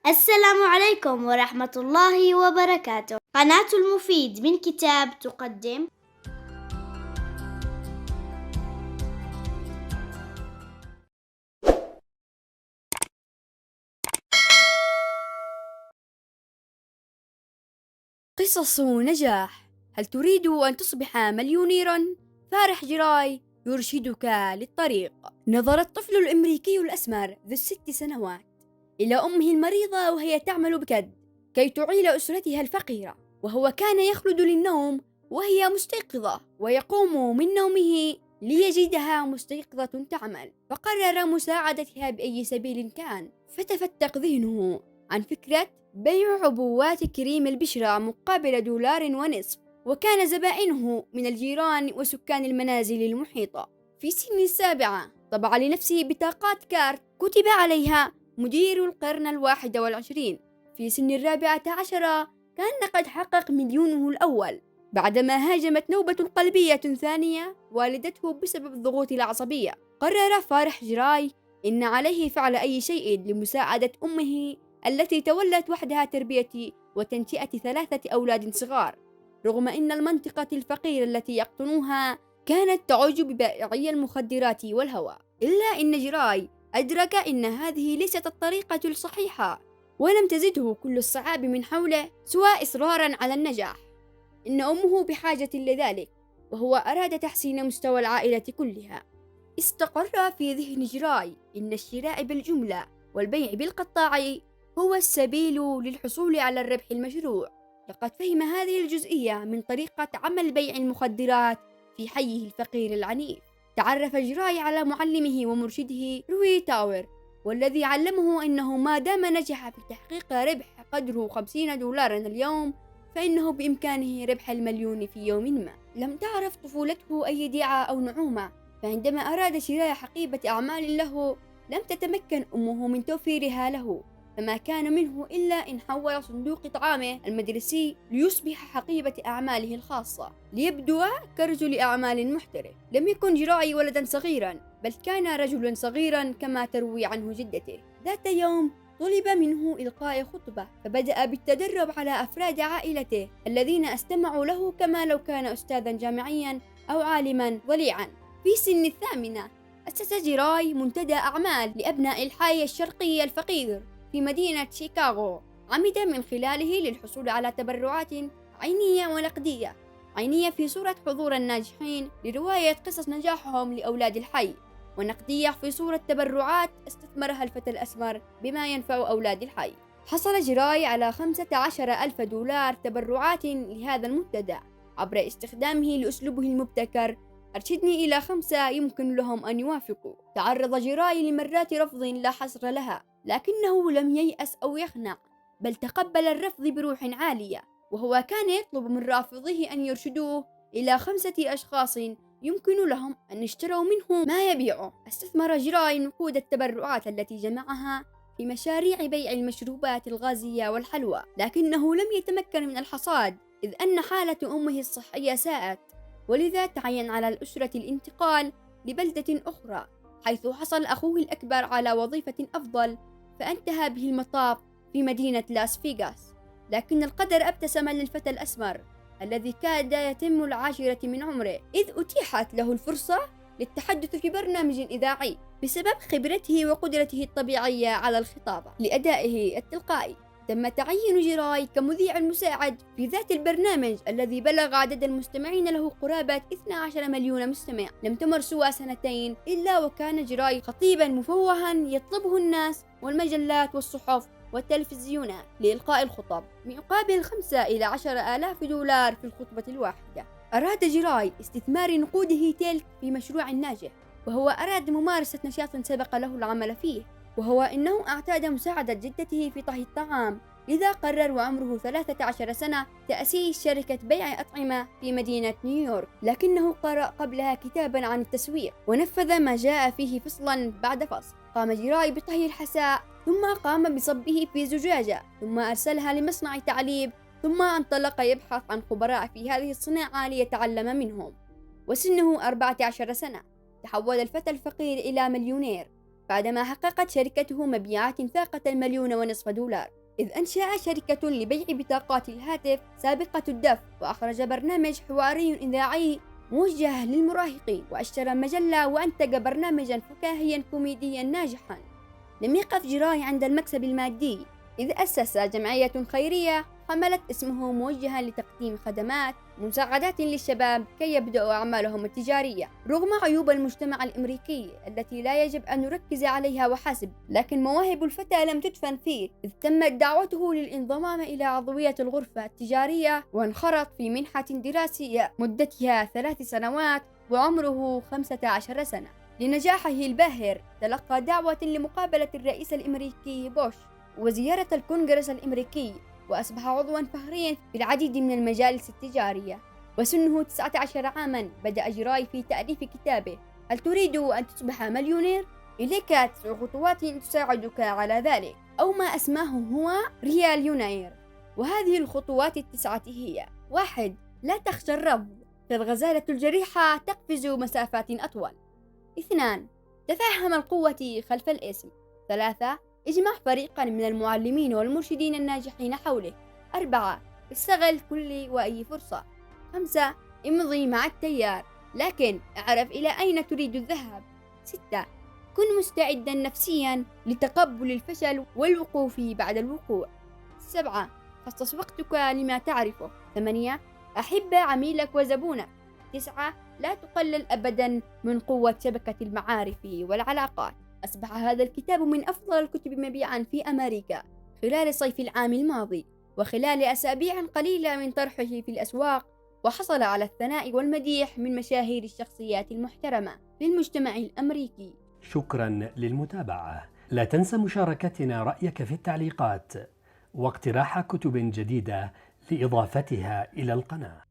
السلام عليكم ورحمة الله وبركاته. قناة المفيد من كتاب تقدم قصص نجاح. هل تريد أن تصبح مليونيرا؟ فارح جراي يرشدك للطريق. نظر الطفل الأمريكي الأسمر ذو ال6 سنوات إلى أمه المريضة وهي تعمل بجد كي تعيل أسرتها الفقيرة، وهو كان يخلد للنوم وهي مستيقظة، ويقوم من نومه ليجدها مستيقظة تعمل، فقرر مساعدتها بأي سبيل كان. فتفتق ذهنه عن فكرة بيع عبوات كريم البشرة مقابل $1.50، وكان زبائنه من الجيران وسكان المنازل المحيطة. في سن ال7 طبع لنفسه بطاقات كارت كتب عليها مدير القرن ال21. في سن ال14 كان قد حقق مليونه الأول بعدما هاجمت نوبة قلبية ثانية والدته بسبب الضغوط العصبية. قرر فارح جراي إن عليه فعل أي شيء لمساعدة أمه التي تولت وحدها تربية وتنشئة 3 أولاد صغار، رغم أن المنطقة الفقيرة التي يقطنوها كانت تعج ببائعي المخدرات والهواء. إلا أن جراي أدرك أن هذه ليست الطريقة الصحيحة، ولم تزده كل الصعاب من حوله سوى إصرارا على النجاح. إن أمه بحاجة لذلك، وهو أراد تحسين مستوى العائلة كلها. استقر في ذهن جراي إن الشراء بالجملة والبيع بالقطاع هو السبيل للحصول على الربح المشروع. لقد فهم هذه الجزئية من طريقة عمل بيع المخدرات في حيه الفقير العنيف. تعرف جراي على معلمه ومرشده روي تاور، والذي علمه أنه ما دام نجح في تحقيق ربح قدره $50 اليوم، فإنه بإمكانه ربح المليون في يوم ما. لم تعرف طفولته أي دعاء أو نعومة، فعندما أراد شراء حقيبة أعمال له لم تتمكن أمه من توفيرها له، فما كان منه إلا إن حول صندوق طعامه المدرسي ليصبح حقيبة أعماله الخاصة، ليبدو كرجل أعمال محترف. لم يكن جراي ولدا صغيرا، بل كان رجلا صغيرا كما تروي عنه جدته. ذات يوم طلب منه إلقاء خطبة، فبدأ بالتدرب على أفراد عائلته الذين استمعوا له كما لو كان أستاذا جامعيا أو عالما ضليعا. في سن ال8 أسس جراي منتدى أعمال لأبناء الحي الشرقي الفقير في مدينة شيكاغو، عمد من خلاله للحصول على تبرعات عينية ونقدية. عينية في صورة حضور الناجحين لرواية قصص نجاحهم لأولاد الحي، ونقدية في صورة تبرعات استثمرها الفتى الأسمر بما ينفع أولاد الحي. حصل جراي على $15,000 تبرعات لهذا المنتدى عبر استخدامه لأسلوبه المبتكر أرشدني إلى 5 يمكن لهم أن يوافقوا. تعرض جراي لمرات رفض لا حصر لها، لكنه لم ييأس أو يخنع، بل تقبل الرفض بروح عالية، وهو كان يطلب من رافضيه أن يرشدوه إلى 5 أشخاص يمكن لهم أن يشتروا منه ما يبيعه. استثمر جراي نقود التبرعات التي جمعها في مشاريع بيع المشروبات الغازية والحلوى، لكنه لم يتمكن من الحصاد إذ أن حالة أمه الصحية ساءت، ولذا تعين على الأسرة الانتقال لبلدة أخرى، حيث حصل أخوه الأكبر على وظيفة أفضل، فانتهى به المطاف في مدينة لاس فيغاس. لكن القدر ابتسم للفتى الأسمر الذي كاد يتم ال10 من عمره، إذ أتيحت له الفرصة للتحدث في برنامج إذاعي بسبب خبرته وقدرته الطبيعية على الخطابة لأدائه التلقائي. تم تعيين جراي كمذيع مساعد في ذات البرنامج الذي بلغ عدد المستمعين له قرابة 12 مليون مستمع. لم تمر سوى 2 إلا وكان جراي خطيبا مفوها يطلبه الناس والمجلات والصحف والتلفزيونات لإلقاء الخطب مقابل 5 إلى 10 آلاف دولار في الخطبة الواحدة. أراد جراي استثمار نقوده تلك في مشروع ناجح، وهو أراد ممارسة نشاط سبق له العمل فيه، وهو أنه اعتاد مساعدة جدته في طهي الطعام، لذا قرر وعمره 13 سنة تأسيس شركة بيع أطعمة في مدينة نيويورك، لكنه قرأ قبلها كتابا عن التسويق ونفذ ما جاء فيه فصلا بعد فصل. قام جراي بطهي الحساء، ثم قام بصبه في زجاجة، ثم أرسلها لمصنع تعليب، ثم انطلق يبحث عن خبراء في هذه الصناعة ليتعلم منهم. وسنه 14 سنة تحول الفتى الفقير إلى مليونير، بعدما حققت شركته مبيعات فاقت $1.5 مليون، إذ أنشأ شركة لبيع بطاقات الهاتف سابقة الدفع، وأخرج برنامج حواري إذاعي موجه للمراهقين، واشترى مجلة، وأنتج برنامجا فكاهيا كوميديا ناجحا. لم يقف جراي عند المكسب المادي، إذ أسس جمعية خيرية حملت اسمه موجها لتقديم خدمات مساعدات للشباب كي يبدأوا أعمالهم التجارية. رغم عيوب المجتمع الأمريكي التي لا يجب أن نركز عليها وحسب، لكن مواهب الفتى لم تدفن فيه، إذ تمت دعوته للانضمام إلى عضوية الغرفة التجارية، وانخرط في منحة دراسية مدتها 3 سنوات وعمره 15 سنة. لنجاحه الباهر تلقى دعوة لمقابلة الرئيس الأمريكي بوش وزيارة الكونغرس الأمريكي، وأصبح عضواً فخرياً في العديد من المجالس التجارية. وسنه 19 عاماً بدأ جراي في تأليف كتابه هل تريد أن تصبح مليونير؟ إليك 9 خطوات تساعدك على ذلك، أو ما أسماه هو ريال يونير. وهذه الخطوات ال9 هي: 1. لا تخشى الرفض، فالغزالة الجريحة تقفز مسافات أطول. 2. تفهم القوة خلف الاسم. 3. اجمع فريقا من المعلمين والمرشدين الناجحين حولك. 4. استغل كل وأي فرصة. 5. امضي مع التيار، لكن اعرف إلى أين تريد الذهاب. 6. كن مستعدا نفسيا لتقبل الفشل والوقوف بعد الوقوع. 7. خصص وقتك لما تعرفه. 8. أحب عميلك وزبونك. 9. لا تقلل أبدا من قوة شبكة المعارف والعلاقات. أصبح هذا الكتاب من أفضل الكتب مبيعا في أمريكا خلال صيف العام الماضي، وخلال أسابيع قليلة من طرحه في الأسواق، وحصل على الثناء والمديح من مشاهير الشخصيات المحترمة في المجتمع الأمريكي. شكرا للمتابعة. لا تنسى مشاركتنا رأيك في التعليقات واقتراح كتب جديدة لإضافتها إلى القناة.